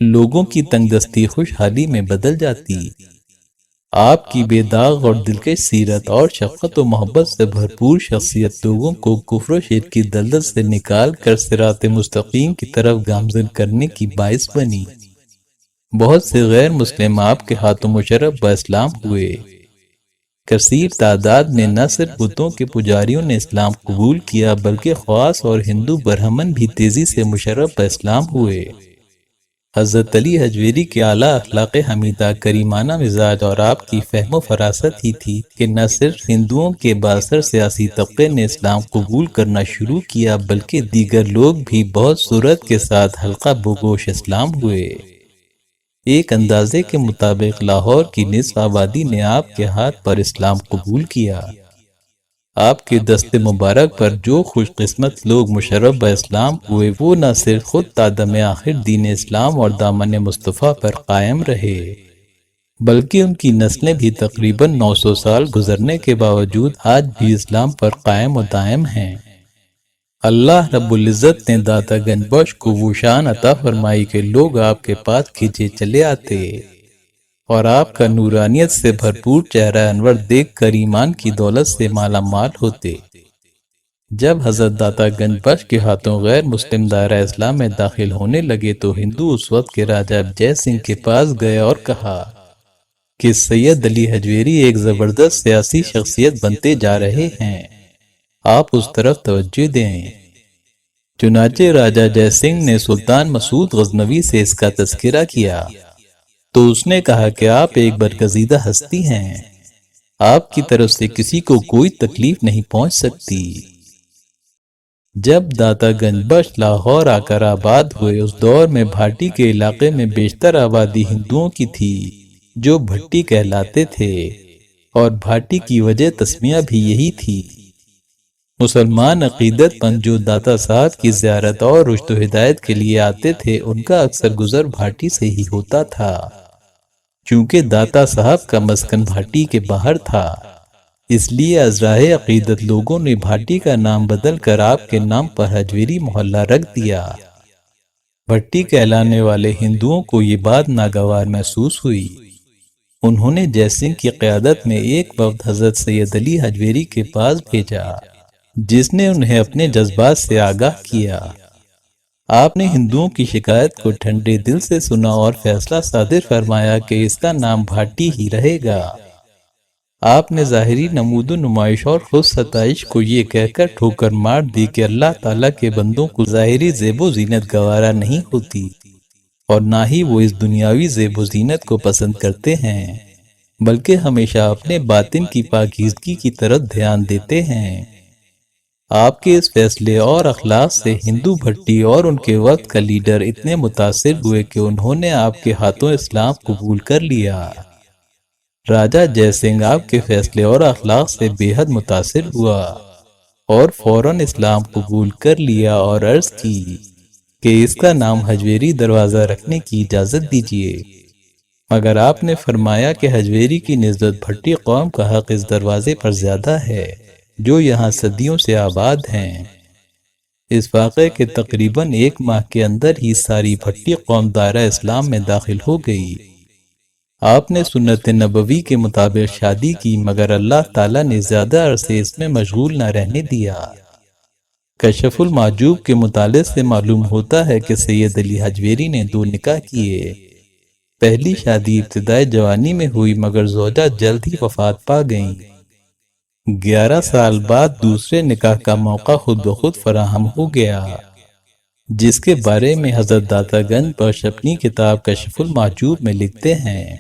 لوگوں کی تنگ دستی خوشحالی میں بدل جاتی۔ آپ کی بے داغ اور دلکش سیرت اور شفقت و محبت سے بھرپور شخصیت لوگوں کو کفر و شرک کی دلدل سے نکال کر صراط مستقیم کی طرف گامزن کرنے کی باعث بنی۔ بہت سے غیر مسلم آپ کے ہاتھوں مشرف باسلام ہوئے۔ کثیر تعداد میں نہ صرف بتوں کے پجاریوں نے اسلام قبول کیا بلکہ خواص اور ہندو برہمن بھی تیزی سے مشرف باسلام ہوئے۔ حضرت علی حجویری کے اعلیٰ اخلاق حمیدہ، کریمانہ مزاج اور آپ کی فہم و فراست ہی تھی کہ نہ صرف ہندوؤں کے بااثر سیاسی طبقے نے اسلام قبول کرنا شروع کیا بلکہ دیگر لوگ بھی بہت سرعت کے ساتھ حلقہ بگوش اسلام ہوئے۔ ایک اندازے کے مطابق لاہور کی نصف آبادی نے آپ کے ہاتھ پر اسلام قبول کیا۔ آپ کے دست مبارک پر جو خوش قسمت لوگ مشرف باسلام ہوئے وہ نہ صرف خود تا دم آخر دین اسلام اور دامن مصطفیٰ پر قائم رہے بلکہ ان کی نسلیں بھی تقریباً 900 سال گزرنے کے باوجود آج بھی اسلام پر قائم و دائم ہیں۔ اللہ رب العزت نے داتا گنج بخش کو وہ شان عطا فرمائی کہ لوگ آپ کے پاس کھینچے چلے آتے اور آپ کا نورانیت سے بھرپور چہرہ انور دیکھ کر ایمان کی دولت سے مالا مال ہوتے۔ جب حضرت داتا گنج بخش کے ہاتھوں غیر مسلم دائرہ اسلام میں داخل ہونے لگے تو ہندو اس وقت کے راجہ جے سنگھ کے پاس گئے اور کہا کہ سید علی حجویری ایک زبردست سیاسی شخصیت بنتے جا رہے ہیں، آپ اس طرف توجہ دیں۔ چنانچہ راجہ جے سنگھ نے سلطان مسعود غزنوی سے اس کا تذکرہ کیا تو اس نے کہا کہ آپ ایک برگزیدہ ہستی ہیں، آپ کی طرف سے کسی کو کوئی تکلیف نہیں پہنچ سکتی۔ جب داتا گنج بخش لاہور آ کر آباد ہوئے اس دور میں بھاٹی کے علاقے میں بیشتر آبادی ہندوؤں کی تھی جو بھٹی کہلاتے تھے اور بھاٹی کی وجہ تسمیہ بھی یہی تھی۔ مسلمان عقیدت مند جو داتا صاحب کی زیارت اور رشد و ہدایت کے لیے آتے تھے ان کا اکثر گزر بھاٹی سے ہی ہوتا تھا۔ چونکہ داتا صاحب کا مسکن بھاٹی کے باہر تھا اس لیے ازراہ عقیدت لوگوں نے بھاٹی کا نام بدل کر آپ کے نام پر حجویری محلہ رکھ دیا۔ بھٹی کہلانے والے ہندوؤں کو یہ بات ناگوار محسوس ہوئی۔ انہوں نے جے سنگھ کی قیادت میں ایک وفد حضرت سید علی حجویری کے پاس بھیجا جس نے انہیں اپنے جذبات سے آگاہ کیا۔ آپ نے ہندوؤں کی شکایت کو ٹھنڈے دل سے سنا اور فیصلہ صادر فرمایا کہ اس کا نام بھاٹی ہی رہے گا۔ آپ نے ظاہری نمود و نمائش اور خود ستائش کو یہ کہہ کر ٹھوکر مار دی کہ اللہ تعالیٰ کے بندوں کو ظاہری زیب و زینت گوارا نہیں ہوتی اور نہ ہی وہ اس دنیاوی زیب و زینت کو پسند کرتے ہیں بلکہ ہمیشہ اپنے باطن کی پاکیزگی کی طرف دھیان دیتے ہیں۔ آپ کے اس فیصلے اور اخلاق سے ہندو بھٹی اور ان کے وقت کا لیڈر اتنے متاثر ہوئے کہ انہوں نے آپ کے ہاتھوں اسلام قبول کر لیا۔ راجہ جے سنگھ آپ کے فیصلے اور اخلاق سے بے حد متاثر ہوا اور فوراً اسلام قبول کر لیا اور عرض کی کہ اس کا نام حجویری دروازہ رکھنے کی اجازت دیجیے، مگر آپ نے فرمایا کہ حجویری کی نسبت بھٹی قوم کا حق اس دروازے پر زیادہ ہے جو یہاں صدیوں سے آباد ہیں۔ اس واقعے کے تقریباً 1 ماہ کے اندر ہی ساری بھٹی قوم دائرہ اسلام میں داخل ہو گئی۔ آپ نے سنت نبوی کے مطابق شادی کی مگر اللہ تعالیٰ نے زیادہ عرصے اس میں مشغول نہ رہنے دیا۔ کشف المحجوب کے مطالعے سے معلوم ہوتا ہے کہ سید علی حجویری نے 2 نکاح کیے۔ پہلی شادی ابتدائی جوانی میں ہوئی مگر زوجہ جلد ہی وفات پا گئیں۔ 11 سال بعد دوسرے نکاح کا موقع خود بخود فراہم ہو گیا جس کے بارے میں حضرت داتا گنج بخش اپنی کتاب کشف المحجوب میں لکھتے ہیں،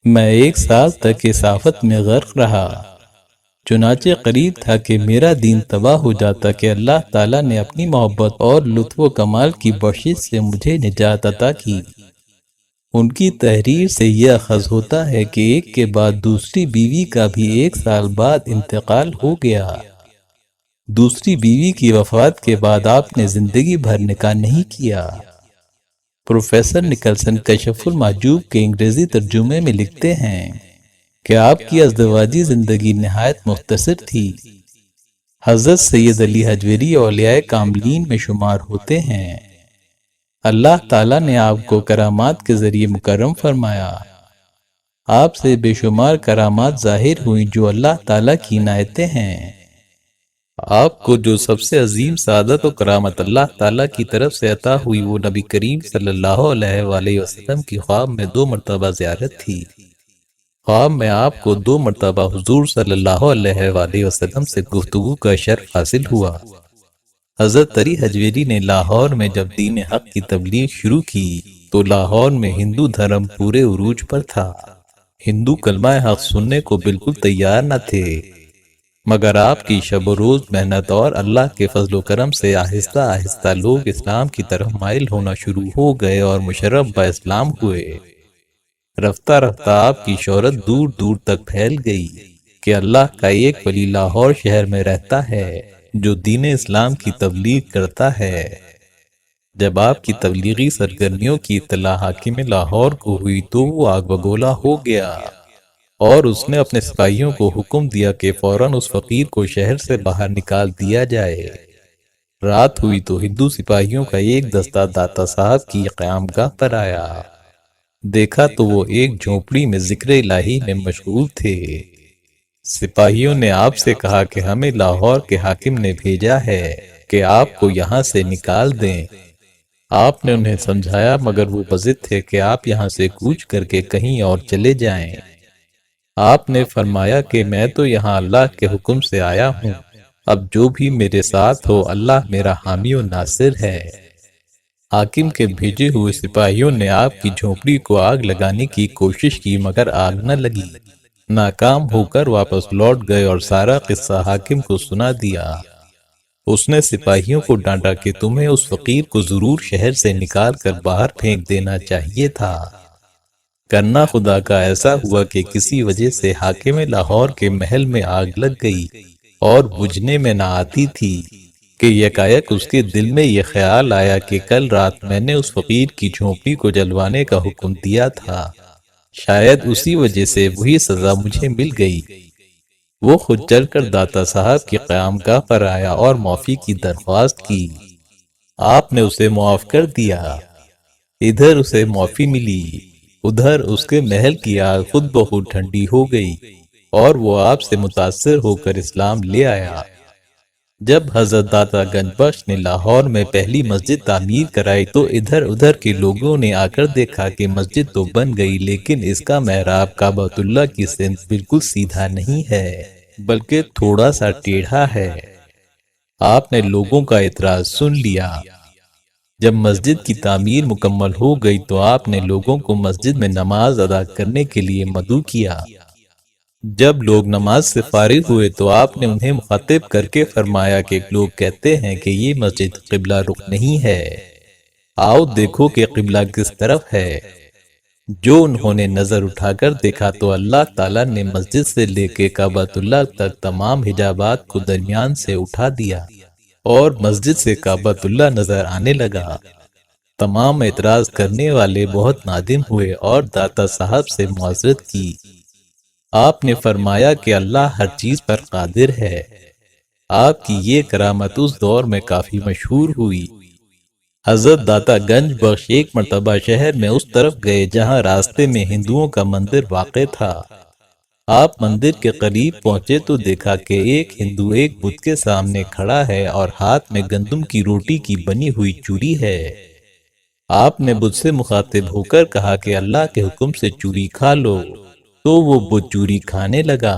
میں 1 سال تک اس آفت میں غرق رہا، چنانچہ قریب تھا کہ میرا دین تباہ ہو جاتا کہ اللہ تعالیٰ نے اپنی محبت اور لطف و کمال کی بخشش سے مجھے نجات عطا کی۔ ان کی تحریر سے یہ اخذ ہوتا ہے کہ ایک کے بعد دوسری بیوی کا بھی 1 سال بعد انتقال ہو گیا۔ دوسری بیوی کی وفات کے بعد آپ نے زندگی بھر نکاح نہیں کیا۔ پروفیسر نکلسن کشف المحجوب کے انگریزی ترجمے میں لکھتے ہیں کہ آپ کی ازدواجی زندگی نہایت مختصر تھی۔ حضرت سید علی حجویری اولیاء کاملین میں شمار ہوتے ہیں۔ اللہ تعالیٰ نے آپ کو کرامات کے ذریعے مکرم فرمایا۔ آپ سے بے شمار کرامات ظاہر ہوئیں جو اللہ تعالیٰ کی عنایتیں ہیں۔ آپ کو جو سب سے عظیم سعادت و کرامت اللہ تعالیٰ کی طرف سے عطا ہوئی وہ نبی کریم صلی اللہ علیہ وآلہ وسلم کی خواب میں 2 مرتبہ زیارت تھی۔ خواب میں آپ کو 2 مرتبہ حضور صلی اللہ علیہ وآلہ وسلم سے گفتگو کا شرف حاصل ہوا۔ حضرت علی حجویری نے لاہور میں جب دین حق کی تبلیغ شروع کی تو لاہور میں ہندو دھرم پورے عروج پر تھا۔ ہندو کلمہ حق سننے کو بالکل تیار نہ تھے، مگر آپ کی شب و روز محنت اور اللہ کے فضل و کرم سے آہستہ آہستہ لوگ اسلام کی طرف مائل ہونا شروع ہو گئے اور مشرف با اسلام ہوئے۔ رفتہ رفتہ آپ کی شہرت دور دور تک پھیل گئی کہ اللہ کا ایک ولی لاہور شہر میں رہتا ہے جو دین اسلام کی تبلیغ کرتا ہے۔ جب آپ کی تبلیغی سرگرمیوں کی اطلاع حاکم لاہور کو ہوئی تو وہ آگ بگولا ہو گیا اور اس نے اپنے سپاہیوں کو حکم دیا کہ فوراً اس فقیر کو شہر سے باہر نکال دیا جائے۔ رات ہوئی تو ہندو سپاہیوں کا ایک دستہ داتا صاحب کی قیام گاہ پر آیا۔ دیکھا تو وہ ایک جھونپڑی میں ذکر الہی میں مشغول تھے۔ سپاہیوں نے آپ سے کہا کہ ہمیں لاہور کے حاکم نے بھیجا ہے کہ آپ کو یہاں سے نکال دیں۔ آپ نے انہیں سمجھایا مگر وہ بضد تھے کہ آپ یہاں سے کوچ کر کے کہیں اور چلے جائیں۔ آپ نے فرمایا کہ میں تو یہاں اللہ کے حکم سے آیا ہوں، اب جو بھی میرے ساتھ ہو اللہ میرا حامی و ناصر ہے۔ حاکم کے بھیجے ہوئے سپاہیوں نے آپ کی جھونپڑی کو آگ لگانے کی کوشش کی مگر آگ نہ لگی۔ ناکام ہو کر واپس لوٹ گئے اور سارا قصہ حاکم کو سنا دیا۔ اس نے سپاہیوں کو ڈانٹا کہ تمہیں اس فقیر کو ضرور شہر سے نکال کر باہر پھینک دینا چاہیے تھا۔ کرنا خدا کا ایسا ہوا کہ کسی وجہ سے حاکم لاہور کے محل میں آگ لگ گئی اور بجھنے میں نہ آتی تھی کہ یکایک اس کے دل میں یہ خیال آیا کہ کل رات میں نے اس فقیر کی جھونپڑی کو جلوانے کا حکم دیا تھا، شاید اسی وجہ سے وہی سزا مجھے مل گئی۔ وہ خود چل کر داتا صاحب کی قیام گاہ پر آیا اور معافی کی درخواست کی۔ آپ نے اسے معاف کر دیا۔ ادھر اسے معافی ملی، ادھر اس کے محل کی آگ خود بخود ٹھنڈی ہو گئی اور وہ آپ سے متاثر ہو کر اسلام لے آیا۔ جب حضرت داتا گنج بخش نے لاہور میں پہلی مسجد تعمیر کرائی تو ادھر ادھر کے لوگوں نے آ کر دیکھا کہ مسجد تو بن گئی لیکن اس کا محراب کعبۃ اللہ کی سمت بالکل سیدھا نہیں ہے بلکہ تھوڑا سا ٹیڑھا ہے۔ آپ نے لوگوں کا اعتراض سن لیا۔ جب مسجد کی تعمیر مکمل ہو گئی تو آپ نے لوگوں کو مسجد میں نماز ادا کرنے کے لیے مدعو کیا۔ جب لوگ نماز سے فارغ ہوئے تو آپ نے انہیں مخاطب کر کے فرمایا کہ لوگ کہتے ہیں کہ یہ مسجد قبلہ رخ نہیں ہے، آؤ دیکھو کہ قبلہ کس طرف ہے۔ جو انہوں نے نظر اٹھا کر دیکھا تو اللہ تعالیٰ نے مسجد سے لے کے کعبۃ اللہ تک تمام حجابات کو درمیان سے اٹھا دیا اور مسجد سے کعبۃ اللہ نظر آنے لگا۔ تمام اعتراض کرنے والے بہت نادم ہوئے اور داتا صاحب سے معذرت کی۔ آپ نے فرمایا کہ اللہ ہر چیز پر قادر ہے۔ آپ کی یہ کرامت اس دور میں کافی مشہور ہوئی۔ حضرت داتا گنج بخش ایک مرتبہ شہر میں اس طرف گئے جہاں راستے میں ہندوؤں کا مندر واقع تھا۔ آپ مندر کے قریب پہنچے تو دیکھا کہ ایک ہندو ایک بت کے سامنے کھڑا ہے اور ہاتھ میں گندم کی روٹی کی بنی ہوئی چوری ہے۔ آپ نے بت سے مخاطب ہو کر کہا کہ اللہ کے حکم سے چوری کھا لو، تو وہ بت چوری کھانے لگا۔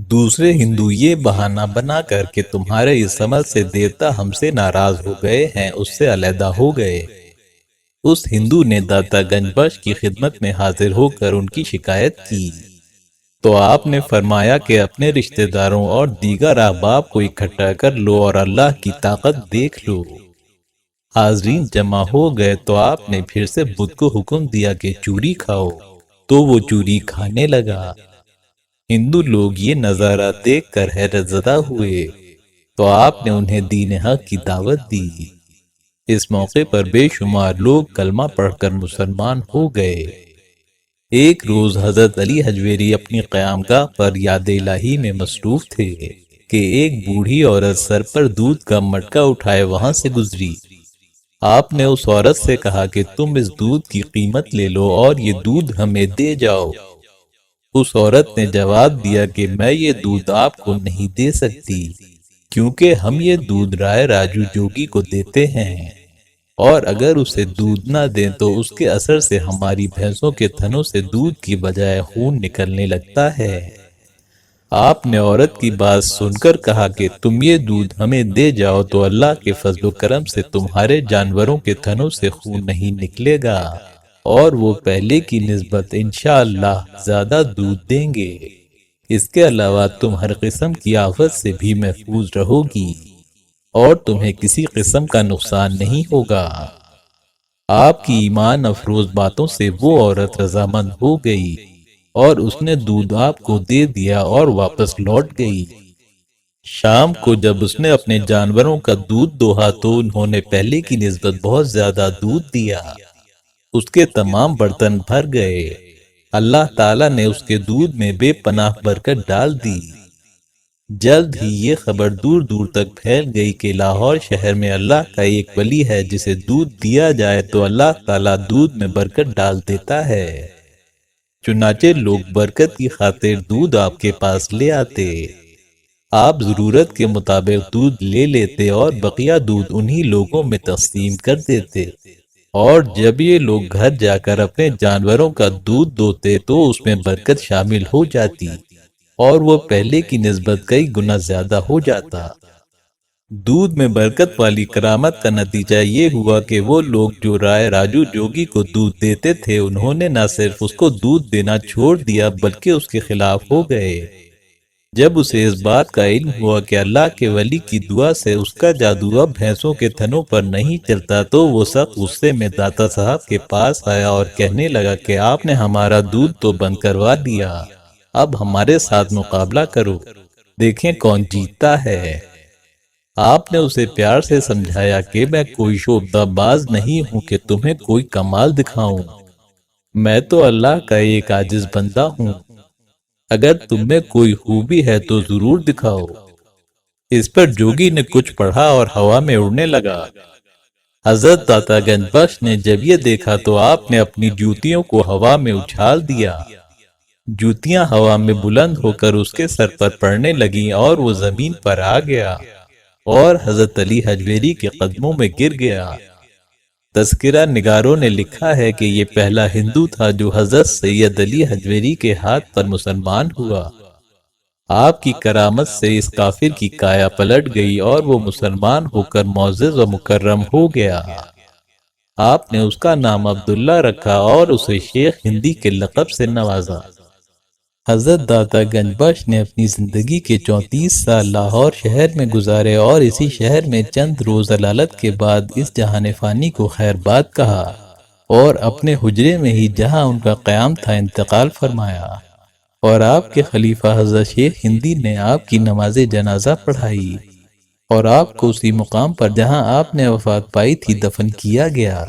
دوسرے ہندو یہ بہانہ بنا کر کہ تمہارے اس عمل سے دیوتا ہم سے ناراض ہو گئے ہیں اس سے علیحدہ ہو گئے۔ اس ہندو نے داتا گنج بخش کی خدمت میں حاضر ہو کر ان کی شکایت کی تو آپ نے فرمایا کہ اپنے رشتہ داروں اور دیگر احباب کو اکٹھا کر لو اور اللہ کی طاقت دیکھ لو۔ حاضرین جمع ہو گئے تو آپ نے پھر سے بت کو حکم دیا کہ چوری کھاؤ، تو وہ چوری کھانے لگا۔ ہندو لوگ یہ نظارہ دیکھ کر حیرت زدہ ہوئے تو آپ نے انہیں دین حق کی دعوت دی۔ اس موقع پر بے شمار لوگ کلمہ پڑھ کر مسلمان ہو گئے۔ ایک روز حضرت علی حجویری اپنی قیام گاہ پر یاد الہی میں مصروف تھے کہ ایک بوڑھی عورت سر پر دودھ کا مٹکا اٹھائے وہاں سے گزری۔ آپ نے اس عورت سے کہا کہ تم اس دودھ کی قیمت لے لو اور یہ دودھ ہمیں دے جاؤ۔ اس عورت نے جواب دیا کہ میں یہ دودھ آپ کو نہیں دے سکتی، کیونکہ ہم یہ دودھ رائے راجو جوگی کو دیتے ہیں، اور اگر اسے دودھ نہ دیں تو اس کے اثر سے ہماری بھینسوں کے تھنوں سے دودھ کی بجائے خون نکلنے لگتا ہے۔ آپ نے عورت کی بات سن کر کہا کہ تم یہ دودھ ہمیں دے جاؤ تو اللہ کے فضل و کرم سے تمہارے جانوروں کے تھنوں سے خون نہیں نکلے گا، اور وہ پہلے کی نسبت انشاءاللہ زیادہ دودھ دیں گے۔ اس کے علاوہ تم ہر قسم کی آفت سے بھی محفوظ رہو گی، اور تمہیں کسی قسم کا نقصان نہیں ہوگا۔ آپ کی ایمان افروز باتوں سے وہ عورت رضامند ہو گئی، اور اس نے دودھ آپ کو دے دیا اور واپس لوٹ گئی۔ شام کو جب اس نے اپنے جانوروں کا دودھ دوہا تو انہوں نے پہلے کی نسبت بہت زیادہ دودھ دیا، اس کے تمام برتن بھر گئے۔ اللہ تعالیٰ نے اس کے دودھ میں بے پناہ برکت ڈال دی۔ جلد ہی یہ خبر دور دور تک پھیل گئی کہ لاہور شہر میں اللہ کا ایک ولی ہے جسے دودھ دیا جائے تو اللہ تعالیٰ دودھ میں برکت ڈال دیتا ہے۔ چنانچہ لوگ برکت کی خاطر دودھ آپ کے پاس لے آتے، آپ ضرورت کے مطابق دودھ لے لیتے اور بقیہ دودھ انہی لوگوں میں تقسیم کر دیتے، اور جب یہ لوگ گھر جا کر اپنے جانوروں کا دودھ دوتے تو اس میں برکت شامل ہو جاتی، اور وہ پہلے کی نسبت کئی گنا زیادہ ہو جاتا۔ دودھ میں برکت والی کرامت کا نتیجہ یہ ہوا کہ وہ لوگ جو رائے راجو جوگی کو دودھ دیتے تھے انہوں نے نہ صرف اس کو دودھ دینا چھوڑ دیا بلکہ اس کے خلاف ہو گئے۔ جب اسے اس بات کا علم ہوا کہ اللہ کے ولی کی دعا سے اس کا جادو اب بھینسوں کے تھنوں پر نہیں چلتا تو وہ سخت غصے میں داتا صاحب کے پاس آیا اور کہنے لگا کہ آپ نے ہمارا دودھ تو بند کروا دیا، اب ہمارے ساتھ مقابلہ کرو، دیکھیں کون جیتتا ہے۔ آپ نے اسے پیار سے سمجھایا کہ میں کوئی شعبدہ باز نہیں ہوں کہ تمہیں کوئی کمال دکھاؤں، میں تو اللہ کا ایک عاجز بندہ ہوں، اگر تم میں کوئی خوبی ہے تو ضرور دکھاؤ۔ اس پر جوگی نے کچھ پڑھا اور ہوا میں اڑنے لگا۔ حضرت داتا گنج بخش نے جب یہ دیکھا تو آپ نے اپنی جوتیوں کو ہوا میں اچھال دیا، جوتیاں ہوا میں بلند ہو کر اس کے سر پر پڑنے لگیں اور وہ زمین پر آ گیا اور حضرت علی حجویری کے قدموں میں گر گیا۔ تذکرہ نگاروں نے لکھا ہے کہ یہ پہلا ہندو تھا جو حضرت سید علی حجویری کے ہاتھ پر مسلمان ہوا۔ آپ کی کرامت سے اس کافر کی کایا پلٹ گئی اور وہ مسلمان ہو کر معزز و مکرم ہو گیا۔ آپ نے اس کا نام عبداللہ رکھا اور اسے شیخ ہندی کے لقب سے نوازا۔ حضرت داتا گنج بخش نے اپنی زندگی کے 34 سال لاہور شہر میں گزارے اور اسی شہر میں چند روز علالت کے بعد اس جہان فانی کو خیر باد کہا اور اپنے حجرے میں ہی جہاں ان کا قیام تھا انتقال فرمایا، اور آپ کے خلیفہ حضرت شیخ ہندی نے آپ کی نماز جنازہ پڑھائی اور آپ کو اسی مقام پر جہاں آپ نے وفات پائی تھی دفن کیا گیا۔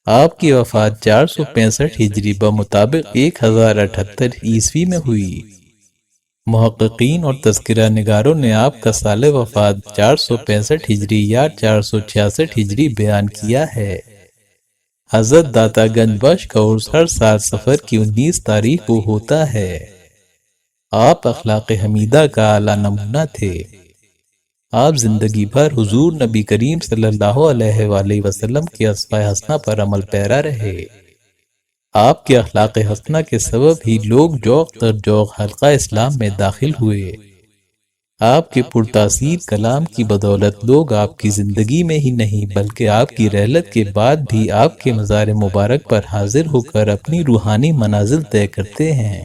آپ کی وفات 465 ہجری بمطابق 1078 عیسوی میں ہوئی۔ محققین اور تذکرہ نگاروں نے آپ کا سال وفات 465 ہجری یا 466 ہجری بیان کیا ہے۔ حضرت داتا گنج بخش کا عرس ہر سال صفر کی 19 تاریخ کو ہوتا ہے۔ آپ اخلاق حمیدہ کا اعلیٰ نمونہ تھے۔ آپ زندگی بھر حضور نبی کریم صلی اللہ علیہ وآلہ وسلم کے اسوہ حسنہ پر عمل پیرا رہے۔ آپ کے اخلاق حسنہ کے سبب ہی لوگ جوق در جوق حلقہ اسلام میں داخل ہوئے۔ آپ کے پرتاثیر کلام کی بدولت لوگ آپ کی زندگی میں ہی نہیں بلکہ آپ کی رحلت کے بعد بھی آپ کے مزار مبارک پر حاضر ہو کر اپنی روحانی منازل طے کرتے ہیں۔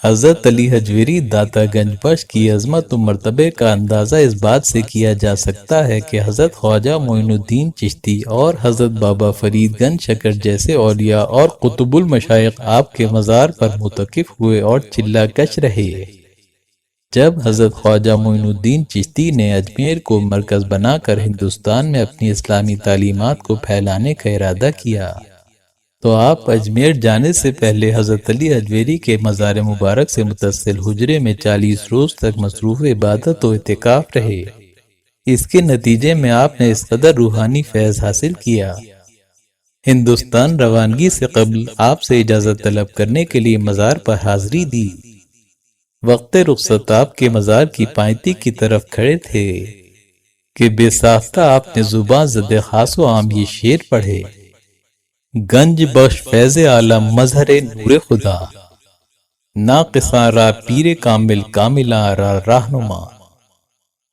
حضرت علی حجویری داتا گنج بخش کی عظمت و مرتبے کا اندازہ اس بات سے کیا جا سکتا ہے کہ حضرت خواجہ معین الدین چشتی اور حضرت بابا فرید گنج شکر جیسے اولیاء اور قطب المشائخ آپ کے مزار پر متقف ہوئے اور چلہ کش رہے۔ جب حضرت خواجہ معین الدین چشتی نے اجمیر کو مرکز بنا کر ہندوستان میں اپنی اسلامی تعلیمات کو پھیلانے کا ارادہ کیا تو آپ اجمیر جانے سے پہلے حضرت علی حجویری کے مزار مبارک سے متصل حجرے میں 40 روز تک مصروف عبادت و اعتکاف رہے۔ اس کے نتیجے میں آپ نے اس قدر روحانی فیض حاصل کیا۔ ہندوستان روانگی سے قبل آپ سے اجازت طلب کرنے کے لیے مزار پر حاضری دی۔ وقت رخصت آپ کے مزار کی پائنتی کی طرف کھڑے تھے کہ بے ساختہ آپ نے زبان زد خاص و عام یہ شعر پڑھے: گنج بخش فیض عالم مظہر نور خدا، ناقصاں را پیر کامل کاملاں را رہنما۔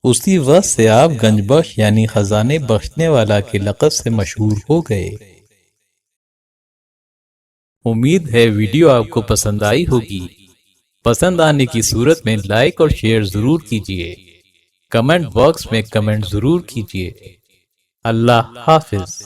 اسی وقت سے آپ گنج بخش یعنی خزانے بخشنے والا کے لقب سے مشہور ہو گئے۔ امید ہے ویڈیو آپ کو پسند آئی ہوگی۔ پسند آنے کی صورت میں لائک اور شیئر ضرور کیجیے۔ کمنٹ باکس میں کمنٹ ضرور کیجیے۔ اللہ حافظ۔